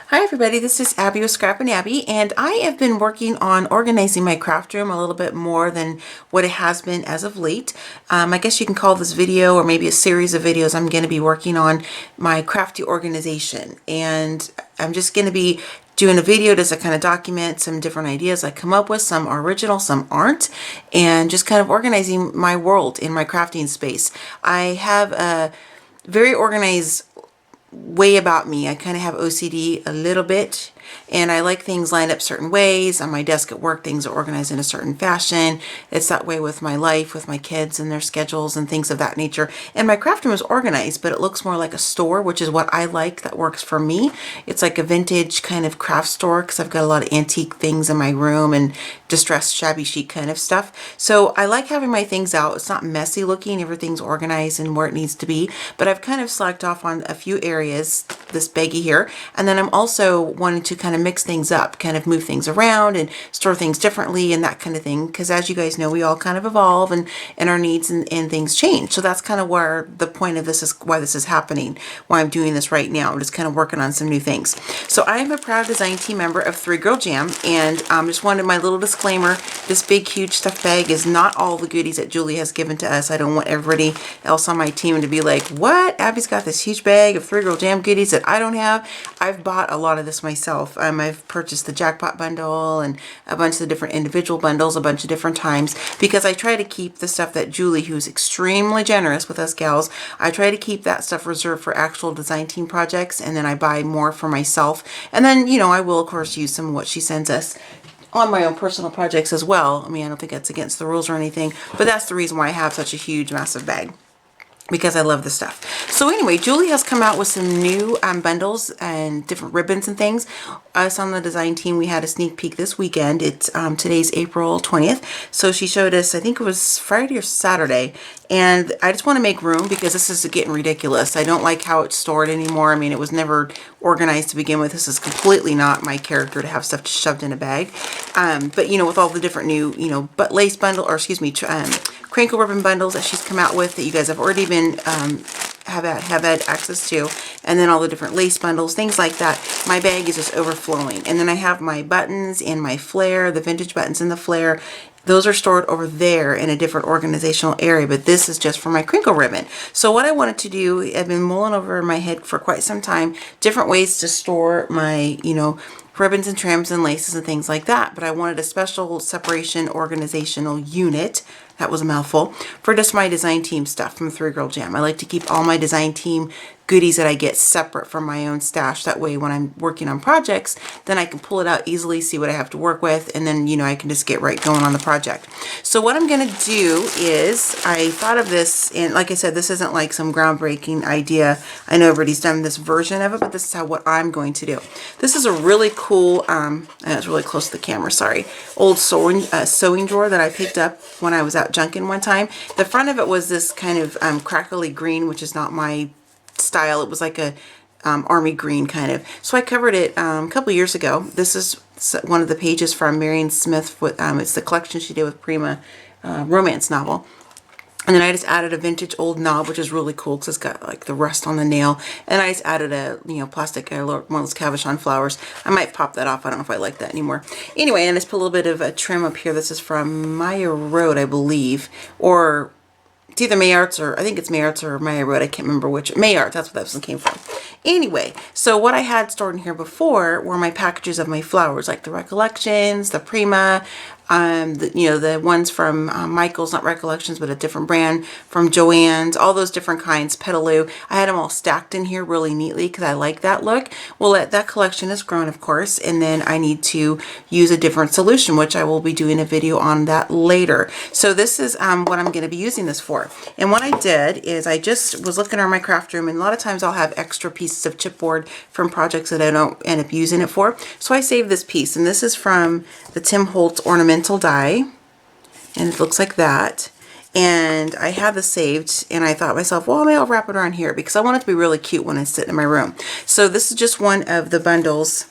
Hi everybody, this is Abby with Scrap and Abby, and I have been working on organizing my craft room a little bit more than what it has been as of late. I guess you can call this video, or maybe a series of videos, I'm going to be working on my crafty organization, and I'm just going to be doing a video just to kind of document some different ideas I come up with. Some are original, some aren't, and just kind of organizing my world in my crafting space. I have a very organized way about me. I kind of have OCD a little bit, and I like things lined up certain ways. On my desk at work, things are organized in a certain fashion. It's that way with my life, with my kids and their schedules and things of that nature. And my craft room is organized, but it looks more like a store, which is what I like. That works for me. It's like a vintage kind of craft store because I've got a lot of antique things in my room and distressed shabby chic kind of stuff. So I like having my things out. It's not messy looking. Everything's organized and where it needs to be. But I've kind of slacked off on a few areas, this baggie here. And then I'm also wanting to kind of mix things up, kind of move things around and store things differently and that kind of thing. Because as you guys know, we all kind of evolve and our needs and things change. So that's kind of where the point of this is, why this is happening, why I'm doing this right now. I'm just kind of working on some new things. So I am a proud design team member of 3 Girl Jam, and just wanted my little disclaimer, this big huge stuff bag is not all the goodies that Julie has given to us. I don't want everybody else on my team to be like, what? Abby's got this huge bag of 3 Girl Jam goodies that I don't have. I've bought a lot of this myself. I've purchased the jackpot bundle and a bunch of the different individual bundles a bunch of different times because I try to keep the stuff that Julie, who's extremely generous with us gals, I try to keep that stuff reserved for actual design team projects, and then I buy more for myself. And then, you know, I will of course use some of what she sends us on my own personal projects as well. I mean, I don't think that's against the rules or anything, but that's the reason why I have such a huge, massive bag, because I love this stuff. So anyway, Julie has come out with some new bundles and different ribbons and things. Us on the design team, we had a sneak peek this weekend. It's today's April 20th. So she showed us, I think it was Friday or Saturday. And I just want to make room because this is getting ridiculous. I don't like how it's stored anymore. I mean, it was never organized to begin with. This is completely not my character to have stuff shoved in a bag. But you know, with all the different new, you know, lace bundle, or excuse me, crinkle ribbon bundles that she's come out with that you guys have already been have had access to, and then all the different lace bundles, things like that. My bag is just overflowing. And then I have my buttons and my flare, the vintage buttons and the flare. Those are stored over there in a different organizational area, but this is just for my crinkle ribbon. So what I wanted to do, I've been mulling over in my head for quite some time, different ways to store my, you know, ribbons and trims and laces and things like that. But I wanted a special separation organizational unit, that was a mouthful, for just my design team stuff from 3 Girl Jam. I like to keep all my design team goodies that I get separate from my own stash. That way when I'm working on projects, then I can pull it out easily, see what I have to work with, and then, you know, I can just get right going on the project. So what I'm going to do is, I thought of this, and like I said, this isn't like some groundbreaking idea. I know everybody's done this version of it, but this is what I'm going to do. This is a really cool, it's really close to the camera, sorry, old sewing drawer that I picked up when I was out junking one time. The front of it was this kind of crackly green, which is not my style. It was like a army green kind of. So I covered it a couple years ago. This is one of the pages from Marion Smith. With it's the collection she did with Prima romance novel. And then I just added a vintage old knob, which is really cool because it's got like the rust on the nail. And I just added a, you know, plastic, one of those cabochon flowers. I might pop that off. I don't know if I like that anymore. Anyway, and I just put a little bit of a trim up here. This is from Maya Road, I believe, or it's either Mayarts, or I think it's Mayarts or Maya Road. I can't remember which. Mayarts, that's what that one came from. Anyway, so what I had stored in here before were my packages of my flowers, like the Recollections, the Prima, you know, the ones from Michael's, not Recollections, but a different brand, from Joann's, all those different kinds, Petaloo. I had them all stacked in here really neatly because I like that look. Well, that collection is grown, of course, and then I need to use a different solution, which I will be doing a video on that later. So this is what I'm going to be using this for. And what I did is I just was looking around my craft room, and a lot of times I'll have extra pieces of chipboard from projects that I don't end up using it for. So I saved this piece, and this is from the Tim Holtz ornamental die, and it looks like that. And I had this saved, and I thought to myself, well, maybe I'll wrap it around here because I want it to be really cute when I sit in my room. So this is just one of the bundles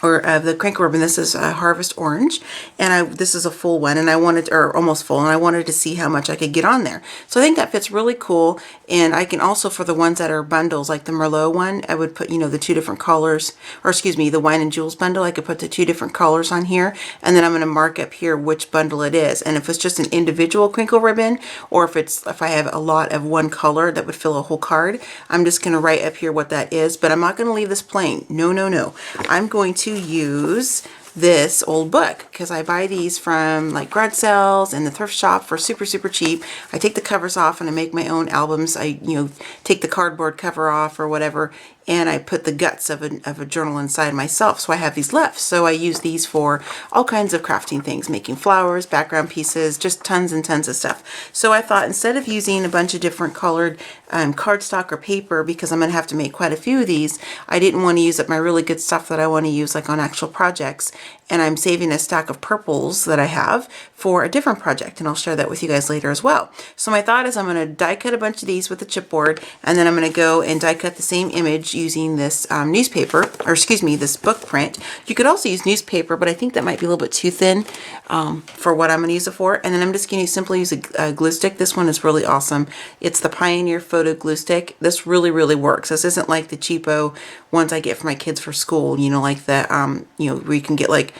or of the crinkle ribbon. This is Harvest Orange, and this is a full one, and I wanted, or almost full, and I wanted to see how much I could get on there. So I think that fits really cool, and I can also, for the ones that are bundles, like the Merlot one, I would put, you know, the 2 different colors, or excuse me, the Wine and Jewels bundle, I could put the 2 different colors on here, and then I'm going to mark up here which bundle it is, and if it's just an individual crinkle ribbon, or if I have a lot of one color that would fill a whole card, I'm just going to write up here what that is, but I'm not going to leave this plain. No, no, no. I'm going to use this old book because I buy these from like garage sales and the thrift shop for super cheap. I take the covers off and I make my own albums. I, you know, take the cardboard cover off or whatever, and I put the guts of a journal inside myself. So I have these left. So I use these for all kinds of crafting things, making flowers, background pieces, just tons and tons of stuff. So I thought, instead of using a bunch of different colored cardstock or paper, because I'm going to have to make quite a few of these, I didn't want to use up my really good stuff that I want to use like on actual projects. And I'm saving a stack of purples that I have for a different project, and I'll share that with you guys later as well. So my thought is I'm going to die cut a bunch of these with the chipboard, and then I'm going to go and die cut the same image using this newspaper, or excuse me, this book print. You could also use newspaper, but I think that might be a little bit too thin for what I'm going to use it for. And then I'm just going to simply use a glue stick. This one is really awesome. It's the Pioneer Photo Glue Stick. This really works. This isn't like the cheapo ones I get for my kids for school, you know, like the, you know, where you can get like,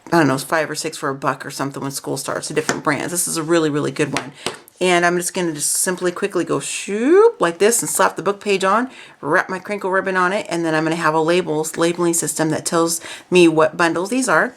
I don't know, 5 or 6 for $1 or something when school starts, the different brands. This is a really good one. And I'm just going to just simply quickly go shoop like this and slap the book page on, wrap my crinkle ribbon on it, and then I'm going to have a labeling system that tells me what bundles these are.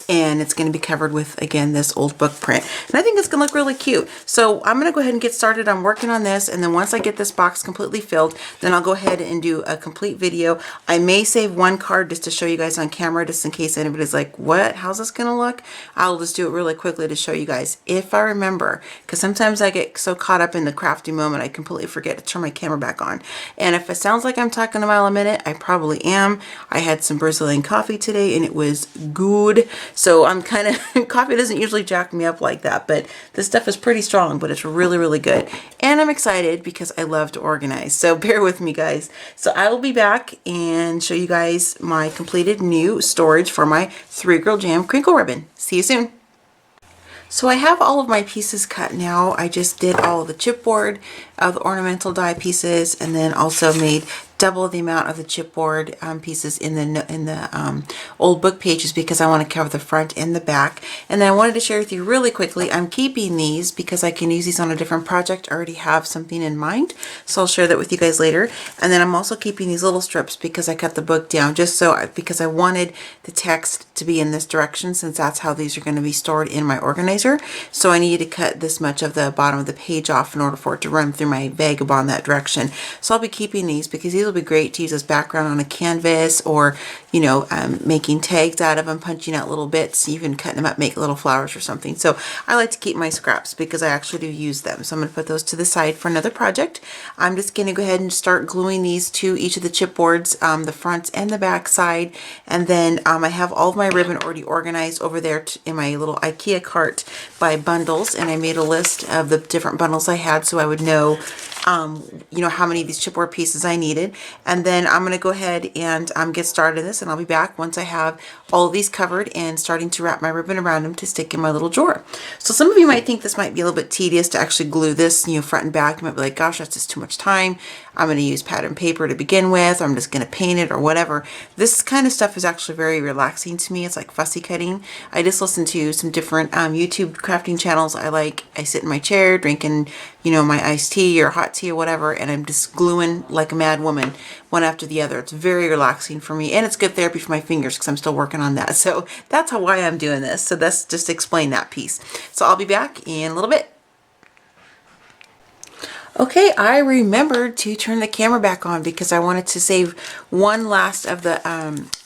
And it's going to be covered with, again, this old book print. And I think it's going to look really cute. So I'm going to go ahead and get started on working on this. And then once I get this box completely filled, then I'll go ahead and do a complete video. I may save one card just to show you guys on camera, just in case anybody's like, what? How's this going to look? I'll just do it really quickly to show you guys, if I remember. Because sometimes I get so caught up in the crafty moment, I completely forget to turn my camera back on. And if it sounds like I'm talking a mile a minute, I probably am. I had some Brazilian coffee today, and it was good. So I'm kind of, coffee doesn't usually jack me up like that, but this stuff is pretty strong, but it's really good. And I'm excited because I love to organize. So bear with me, guys. So I will be back and show you guys my completed new storage for my 3 Girl Jam crinkle ribbon. See you soon. So I have all of my pieces cut now. I just did all of the chipboard of the ornamental die pieces, and then also made double the amount of the chipboard pieces in the old book pages, because I want to cover the front and the back. And then I wanted to share with you really quickly, I'm keeping these because I can use these on a different project. I already have something in mind, so I'll share that with you guys later. And then I'm also keeping these little strips because I cut the book down just so, because I wanted the text to be in this direction, since that's how these are going to be stored in my organizer. So I needed to cut this much of the bottom of the page off in order for it to run through my vagabond that direction. So I'll be keeping these because these will be great to use as background on a canvas, or, you know, making tags out of them, punching out little bits, even cutting them up, make little flowers or something. So I like to keep my scraps because I actually do use them. So I'm going to put those to the side for another project. I'm just going to go ahead and start gluing these to each of the chipboards, the front and the back side. And then I have all of my ribbon already organized over there in my little IKEA cart by bundles, and I made a list of the different bundles I had so I would know you know, how many of these chipboard pieces I needed. And then I'm going to go ahead and get started in this, and I'll be back once I have all of these covered and starting to wrap my ribbon around them to stick in my little drawer. So some of you might think this might be a little bit tedious to actually glue this, you know, front and back. You might be like, gosh, that's just too much time. I'm going to use pattern paper to begin with, or I'm just going to paint it or whatever. This kind of stuff is actually very relaxing to me. It's like fussy cutting. I just listen to some different YouTube crafting channels I like. I sit in my chair drinking, you know, my iced tea or hot tea or whatever, and I'm just gluing like a mad woman, one after the other. It's very relaxing for me, and it's good therapy for my fingers because I'm still working on that. So that's why I'm doing this. So that's just to explain that piece. So I'll be back in a little bit. Okay, I remembered to turn the camera back on because I wanted to save one last of the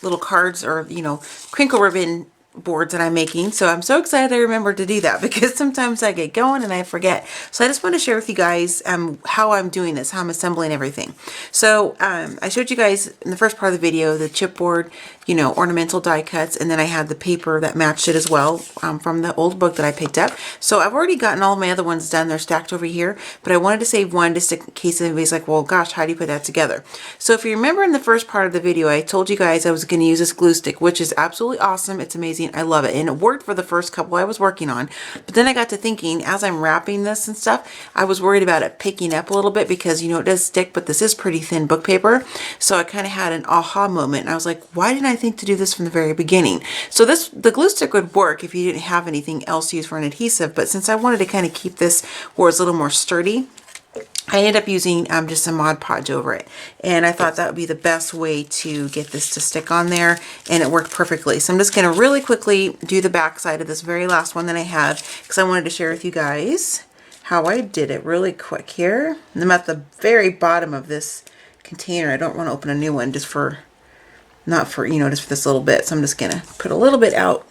little cards, or, you know, crinkle ribbon boards that I'm making. So I'm so excited I remembered to do that because sometimes I get going and I forget. So I just want to share with you guys how I'm doing this, how I'm assembling everything. So I showed you guys in the first part of the video the chipboard, you know, ornamental die cuts, and then I had the paper that matched it as well from the old book that I picked up. So I've already gotten all of my other ones done. They're stacked over here, but I wanted to save one just in case anybody's like, well, gosh, how do you put that together? So if you remember in the first part of the video, I told you guys I was going to use this glue stick, which is absolutely awesome. It's amazing. I love it. And it worked for the first couple I was working on. But then I got to thinking, as I'm wrapping this and stuff, I was worried about it picking up a little bit because, you know, it does stick, but this is pretty thin book paper. So I kind of had an aha moment. And I was like, why didn't I think to do this from the very beginning? So the glue stick would work if you didn't have anything else used for an adhesive. But since I wanted to kind of keep this where it's a little more sturdy, I ended up using just some Mod Podge over it. And I thought that would be the best way to get this to stick on there, and it worked perfectly. So I'm just going to really quickly do the back side of this very last one that I have because I wanted to share with you guys how I did it really quick here. And I'm at the very bottom of this container. I don't want to open a new one just for, not for, you know, just for this little bit. So I'm just going to put a little bit out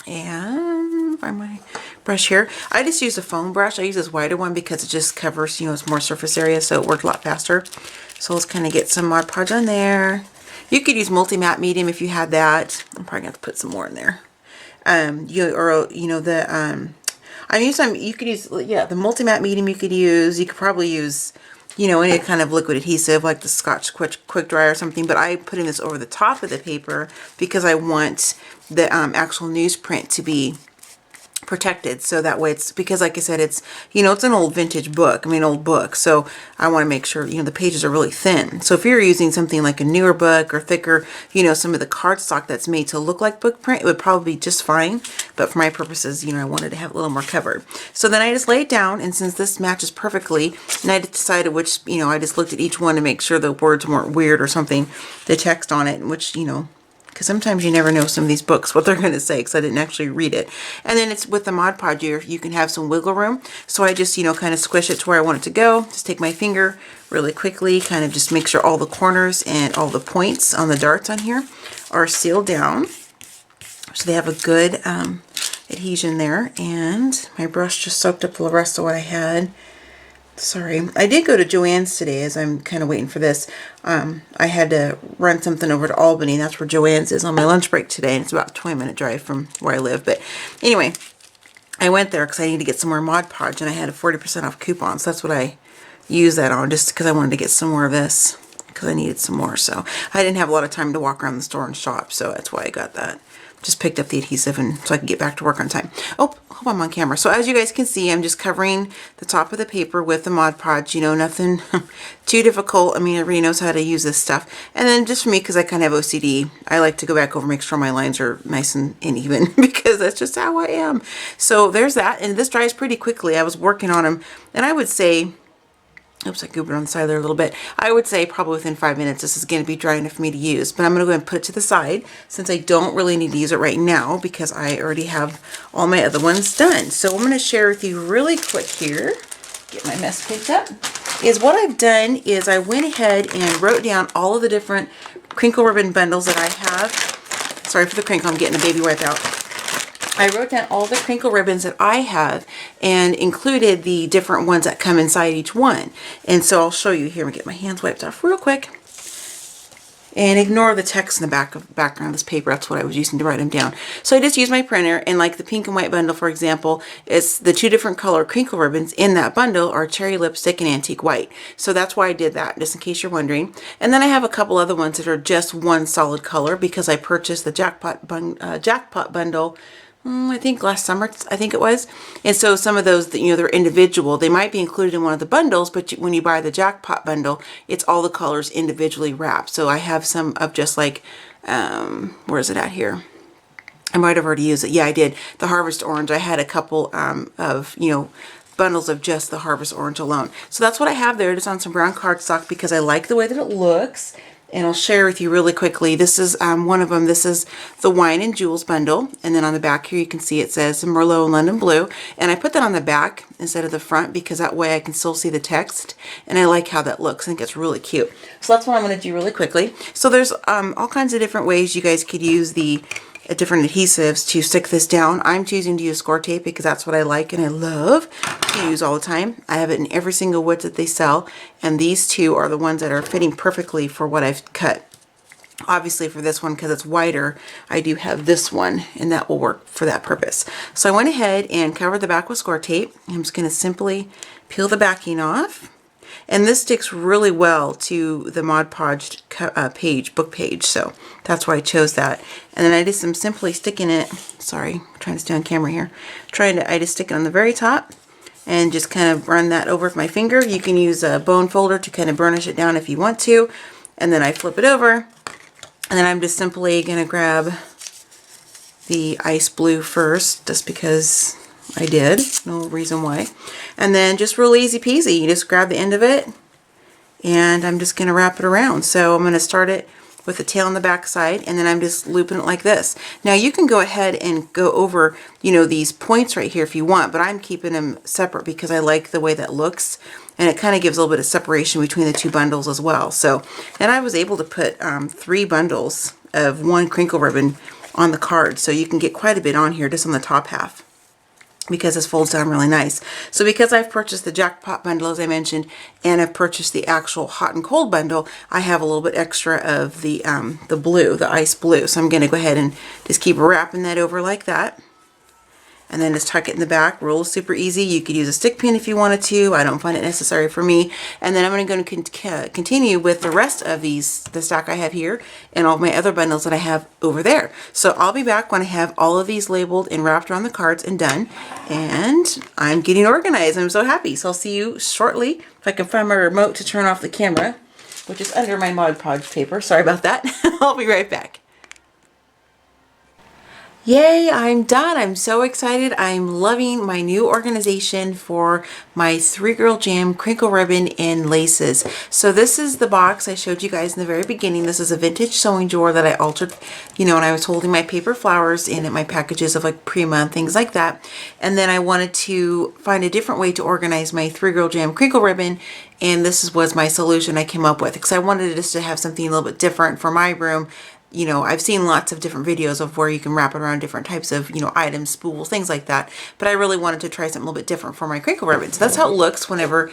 and find my brush here. I just use a foam brush. I use this wider one because it just covers, you know, it's more surface area, so it worked a lot faster. So let's kind of get some Mod Podge on there. You could use multi-matte medium if you had that. I'm probably going to put some more in there. I'm using some, you could use, yeah, the multi-matte medium you could use. You could probably use, you know, any kind of liquid adhesive like the Scotch Quick Dry or something, but I'm putting this over the top of the paper because I want the actual newsprint to be protected, so that way it's, because like I said, it's, you know, it's an old vintage book, old book, so I want to make sure, you know, the pages are really thin. So if you're using something like a newer book or thicker, you know, some of the cardstock that's made to look like book print, it would probably be just fine, but for my purposes, you know, I wanted to have a little more covered. So then I just lay it down, and since this matches perfectly, and I decided which, you know, I just looked at each one to make sure the words weren't weird or something, the text on it, which, you know, because sometimes you never know some of these books what they're going to say because I didn't actually read it. And then it's with the Mod Podge, you can have some wiggle room. So I just, you know, kind of squish it to where I want it to go. Just take my finger really quickly, kind of just make sure all the corners and all the points on the darts on here are sealed down, so they have a good adhesion there. And my brush just soaked up the rest of what I had. Sorry, I did go to Joann's today as I'm kind of waiting for this. I had to run something over to Albany. That's where Joann's is on my lunch break today. And it's about a 20-minute drive from where I live. But anyway, I went there because I need to get some more Mod Podge, and I had a 40% off coupon. So that's what I used that on, just because I wanted to get some more of this because I needed some more. So I didn't have a lot of time to walk around the store and shop. So that's why I got that. Just picked up the adhesive and so I can get back to work on time. Oh, hope I'm on camera. So as you guys can see, I'm just covering the top of the paper with the Mod Podge. You know, nothing too difficult. I mean, everybody knows how to use this stuff. And then just for me, because I kind of have OCD, I like to go back over, make sure my lines are nice and even because that's just how I am. So there's that. And this dries pretty quickly. I was working on them, and I would say, oops, I goobered on the side there a little bit. I would say probably within 5 minutes this is going to be dry enough for me to use. But I'm going to go ahead and put it to the side since I don't really need to use it right now because I already have all my other ones done. So I'm going to share with you really quick here, get my mess picked up, is what I've done is I went ahead and wrote down all of the different crinkle ribbon bundles that I have. Sorry for the crinkle, I'm getting a baby wipe out. I wrote down all the crinkle ribbons that I have and included the different ones that come inside each one. And so I'll show you here. I'm going to get my hands wiped off real quick. And ignore the text in the background of this paper. That's what I was using to write them down. So I just used my printer, and like the pink and white bundle, for example, it's the two different color crinkle ribbons in that bundle are cherry lipstick and antique white. So that's why I did that, just in case you're wondering. And then I have a couple other ones that are just one solid color because I purchased the jackpot bundle I think last summer, I think it was. And so some of those, you know, they're individual. They might be included in one of the bundles, but when you buy the jackpot bundle, it's all the colors individually wrapped. So I have some of just like, where is it at here? I might have already used it. Yeah, I did. The Harvest Orange. I had a couple of, you know, bundles of just the Harvest Orange alone. So that's what I have there. Just on some brown cardstock because I like the way that it looks. And I'll share with you really quickly. This is one of them. This is the Wine and Jewels bundle. And then on the back here you can see it says Merlot and London Blue. And I put that on the back instead of the front because that way I can still see the text. And I like how that looks. I think it's really cute. So that's what I'm going to do really quickly. So there's all kinds of different ways you guys could use the different adhesives to stick this down. I'm choosing to use score tape because that's what I like and I love to use all the time. I have it in every single width that they sell, and these two are the ones that are fitting perfectly for what I've cut. Obviously for this one, because it's wider, I do have this one, and that will work for that purpose. So I went ahead and covered the back with score tape. I'm just going to simply peel the backing off. And this sticks really well to the Mod Podge book page, so that's why I chose that. And then I just am simply sticking it, sorry, I'm trying to stay on camera here, I just stick it on the very top and just kind of run that over with my finger. You can use a bone folder to kind of burnish it down if you want to. And then I flip it over, and then I'm just simply going to grab the ice blue first, just because I did, no reason why. And then just real easy peasy, you just grab the end of it, and I'm just going to wrap it around. So I'm going to start it with the tail on the back side, and then I'm just looping it like this. Now you can go ahead and go over, you know, these points right here if you want, but I'm keeping them separate because I like the way that looks, and it kind of gives a little bit of separation between the two bundles as well. So, and I was able to put 3 bundles of 1 crinkle ribbon on the card, so you can get quite a bit on here just on the top half, because this folds down really nice. So because I've purchased the jackpot bundle, as I mentioned, and I've purchased the actual hot and cold bundle, I have a little bit extra of the blue, the ice blue. So I'm going to go ahead and just keep wrapping that over like that. And then just tuck it in the back. Real super easy. You could use a stick pin if you wanted to. I don't find it necessary for me. And then I'm going to continue with the rest of the stack I have here and all my other bundles that I have over there. So I'll be back when I have all of these labeled and wrapped around the cards and done. And I'm getting organized. I'm so happy. So I'll see you shortly. If I can find my remote to turn off the camera, which is under my Mod Podge paper. Sorry about that. I'll be right back. Yay, I'm done. I'm so excited. I'm loving my new organization for my 3 Girl Jam crinkle ribbon and laces. So this is the box I showed you guys in the very beginning. This is a vintage sewing drawer that I altered, you know, when I was holding my paper flowers in it, my packages of like Prima and things like that. And then I wanted to find a different way to organize my 3 Girl Jam crinkle ribbon, and this was my solution I came up with, because I wanted just to have something a little bit different for my room. You know, I've seen lots of different videos of where you can wrap it around different types of, you know, items, spools, things like that. But I really wanted to try something a little bit different for my crinkle ribbon. So that's how it looks whenever,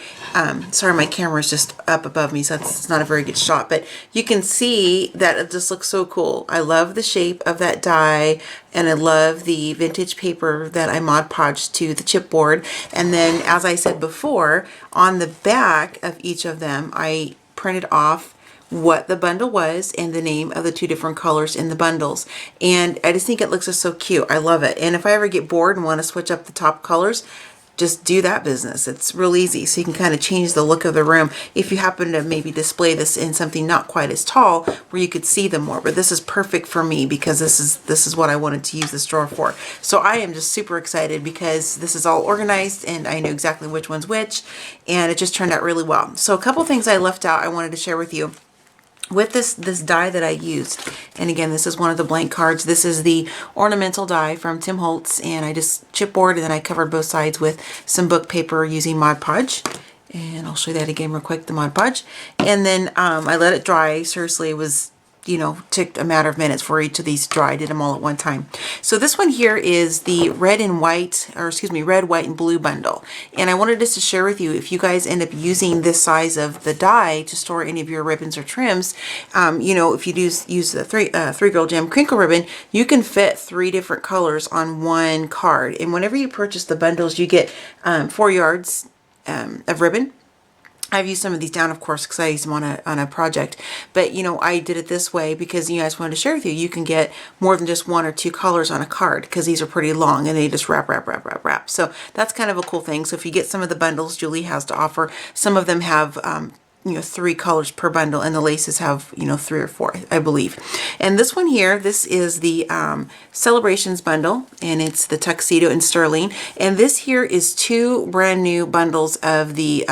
sorry, my camera is just up above me, so it's not a very good shot. But you can see that it just looks so cool. I love the shape of that die, and I love the vintage paper that I Mod Podged to the chipboard. And then, as I said before, on the back of each of them, I printed off what the bundle was and the name of the 2 different colors in the bundles. And I just think it looks just so cute. I love it. And if I ever get bored and want to switch up the top colors, just do that business. It's real easy. So you can kind of change the look of the room if you happen to maybe display this in something not quite as tall where you could see them more. But this is perfect for me because this is what I wanted to use this drawer for. So I am just super excited because this is all organized and I know exactly which one's which, and it just turned out really well. So a couple things I left out I wanted to share with you. With this die that I used, and again, this is one of the blank cards. This is the ornamental die from Tim Holtz, and I just chipboard and then I covered both sides with some book paper using Mod Podge. And I'll show you that again real quick, the Mod Podge. And then I let it dry. Seriously, it was, you know, took a matter of minutes for each of these to dry. I did them all at one time. So this one here is the red, white, and blue bundle. And I wanted just to share with you, if you guys end up using this size of the die to store any of your ribbons or trims, you know, if you do use the 3 Girl Jam crinkle ribbon, you can fit 3 different colors on one card. And whenever you purchase the bundles, you get 4 yards of ribbon. I've used some of these down, of course, because I used them on a project. But, you know, I did it this way because you guys wanted to share with you. You can get more than just 1 or 2 colors on a card because these are pretty long and they just wrap. So that's kind of a cool thing. So if you get some of the bundles Julie has to offer, some of them have, you know, 3 colors per bundle, and the laces have, you know, 3 or 4, I believe. And this one here, this is the Celebrations bundle, and it's the Tuxedo in Sterling. And this here is 2 brand new bundles of the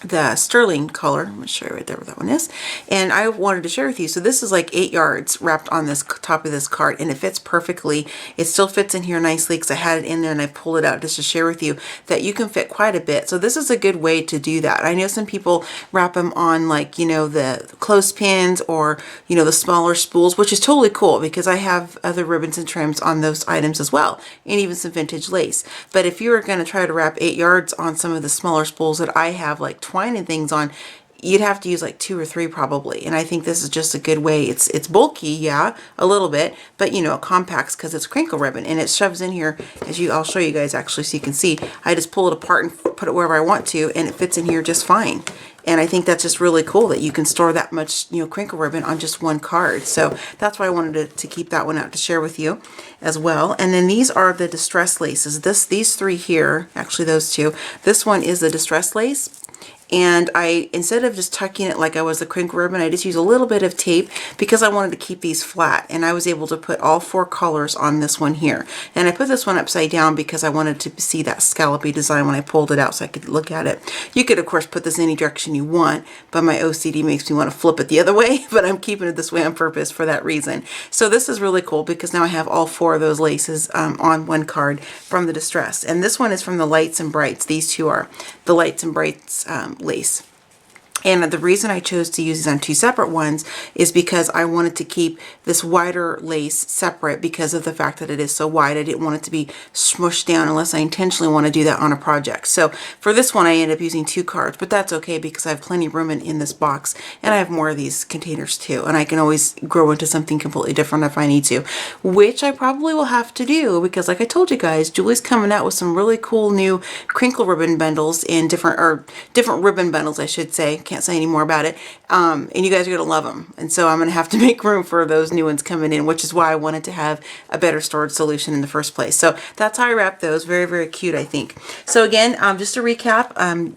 the sterling color. I'm going to show you right there what that one is. And I wanted to share with you. So this is like 8 yards wrapped on this top of this card, and it fits perfectly. It still fits in here nicely because I had it in there and I pulled it out just to share with you that you can fit quite a bit. So this is a good way to do that. I know some people wrap them on like, you know, the clothespins or, you know, the smaller spools, which is totally cool because I have other ribbons and trims on those items as well, and even some vintage lace. But if you were going to try to wrap 8 yards on some of the smaller spools that I have, like twine and things on, you'd have to use like 2 or 3 probably. And I think this is just a good way. It's bulky, yeah, a little bit, but you know, it compacts because it's crinkle ribbon and it shoves in here. I'll show you guys actually so you can see. I just pull it apart and put it wherever I want to, and it fits in here just fine. And I think that's just really cool that you can store that much, you know, crinkle ribbon on just one card. So that's why I wanted to keep that one out to share with you as well. And then these are the distress laces. These 3 here, actually those 2. This one is the distress lace. And I, instead of just tucking it like I was the crinkle ribbon, I just use a little bit of tape because I wanted to keep these flat. And I was able to put all 4 colors on this one here. And I put this one upside down because I wanted to see that scallopy design when I pulled it out so I could look at it. You could, of course, put this any direction you want, but my OCD makes me want to flip it the other way. But I'm keeping it this way on purpose for that reason. So this is really cool because now I have all 4 of those laces on one card from the distress. And this one is from the Lights and Brights. These 2 are the Lights and Brights lace. And the reason I chose to use these on 2 separate ones is because I wanted to keep this wider lace separate because of the fact that it is so wide. I didn't want it to be smushed down unless I intentionally want to do that on a project. So for this one, I ended up using 2 cards, but that's okay because I have plenty of room in this box, and I have more of these containers too. And I can always grow into something completely different if I need to, which I probably will have to do because like I told you guys, Julie's coming out with some really cool new crinkle ribbon bundles and different ribbon bundles, I should say. Can't say any more about it. And you guys are going to love them. And so I'm going to have to make room for those new ones coming in, which is why I wanted to have a better storage solution in the first place. So that's how I wrap those. Very, very cute, I think. So again, just to recap,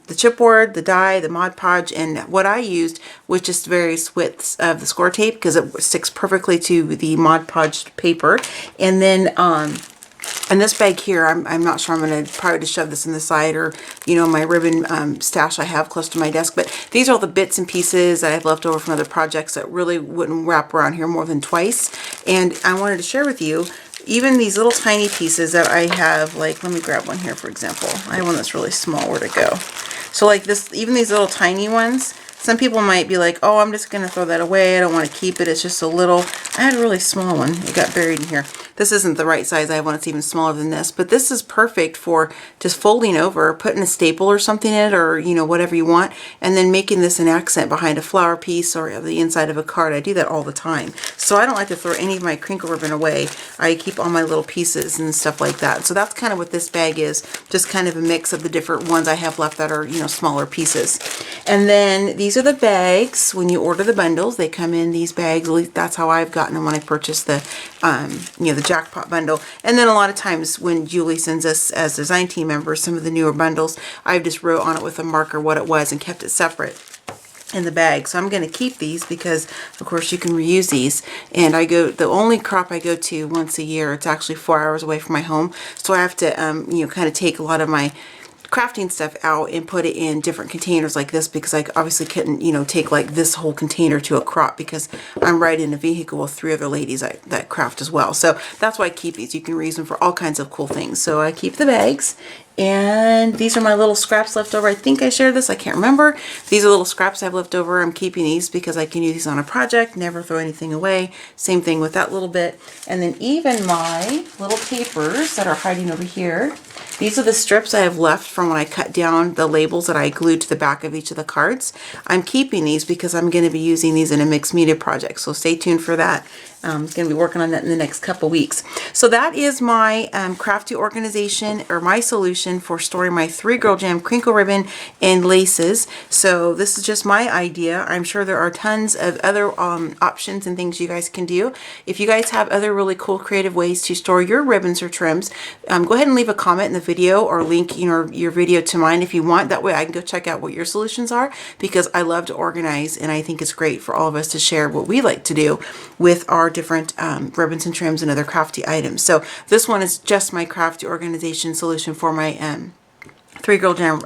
the chipboard, the die, the Mod Podge, and what I used was just various widths of the score tape because it sticks perfectly to the Mod Podge paper. And then and this bag here, I'm not sure, I'm going to probably just shove this in the side or, you know, my ribbon stash I have close to my desk. But these are all the bits and pieces that I've left over from other projects that really wouldn't wrap around here more than twice. And I wanted to share with you even these little tiny pieces that I have, like, let me grab one here, for example. I have one that's really small. Where'd it go? So like this, even these little tiny ones, some people might be like, oh, I'm just going to throw that away. I don't want to keep it. It's just a little, I had a really small one. It got buried in here. This isn't the right size. I have one that's even smaller than this, but this is perfect for just folding over, putting a staple or something in it, or, you know, whatever you want, and then making this an accent behind a flower piece or the inside of a card. I do that all the time. So I don't like to throw any of my crinkle ribbon away. I keep all my little pieces and stuff like that. So that's kind of what this bag is, just kind of a mix of the different ones I have left that are, you know, smaller pieces. And then these are the bags. When you order the bundles, they come in these bags. At least that's how I've gotten them when I purchased the, you know, the jackpot bundle. And then a lot of times when Julie sends us as design team members some of the newer bundles, I've just wrote on it with a marker what it was and kept it separate in the bag. So I'm going to keep these because of course you can reuse these. And the only crop I go to once a year, it's actually 4 hours away from my home. So I have to, you know, kind of take a lot of my crafting stuff out and put it in different containers like this because I obviously couldn't, you know, take like this whole container to a crop because I'm right in a vehicle with 3 other ladies that craft as well. So that's why I keep these. You can reuse them for all kinds of cool things. So I keep the bags. And these are my little scraps left over. I think I shared this. I can't remember. These are little scraps I've left over. I'm keeping these because I can use these on a project. Never throw anything away. Same thing with that little bit. And then even my little papers that are hiding over here. These are the strips I have left from when I cut down the labels that I glued to the back of each of the cards. I'm keeping these because I'm going to be using these in a mixed media project. So stay tuned for that. I'm going to be working on that in the next couple weeks. So that is my Crafty organization, or my solution for storing my 3 Girl Jam crinkle ribbon and laces. So this is just my idea. I'm sure there are tons of other options and things you guys can do. If you guys have other really cool creative ways to store your ribbons or trims, go ahead and leave a comment in the video or link, you know, your video to mine if you want. That way I can go check out what your solutions are, because I love to organize and I think it's great for all of us to share what we like to do with our different ribbons and trims and other crafty items. So this one is just my Crafty organization solution for my 3 Girl Jam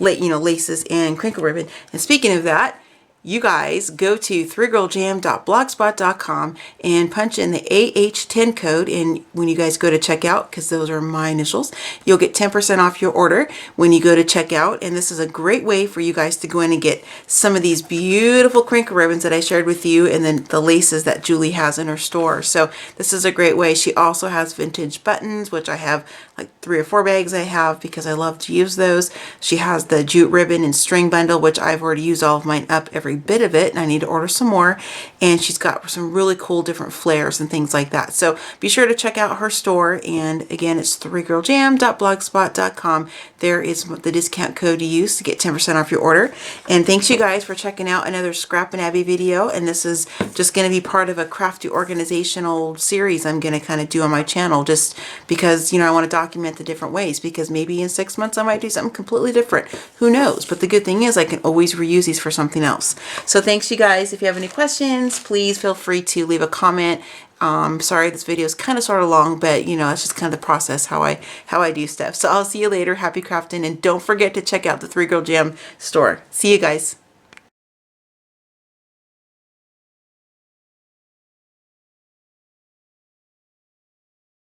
laces and crinkle ribbon. And speaking of that, you guys go to 3girljam.blogspot.com and punch in the AH10 code, and when you guys go to checkout, because those are my initials, you'll get 10% off your order when you go to checkout. And this is a great way for you guys to go in and get some of these beautiful crinkle ribbons that I shared with you, and then the laces that Julie has in her store. So this is a great way. She also has vintage buttons, which I have like 3 or 4 bags I have because I love to use those. She has the jute ribbon and string bundle, which I've already used all of mine up, every bit of it, and I need to order some more. And she's got some really cool different flares and things like that. So be sure to check out her store. And again, it's 3girljam.blogspot.com. There is the discount code to use to get 10% off your order. And thanks you guys for checking out another Scrap and Abby video. And this is just going to be part of a crafty organizational series I'm going to kind of do on my channel, just because, I want to document the different ways, because maybe in 6 months I might do something completely different. Who knows? But the good thing is I can always reuse these for something else. So thanks you guys. If you have any questions, please feel free to leave a comment. Sorry this video is kind of sort of long, but it's just kind of the process how I do stuff. So I'll see you later. Happy crafting, and don't forget to check out the 3 Girl Jam store. See you guys.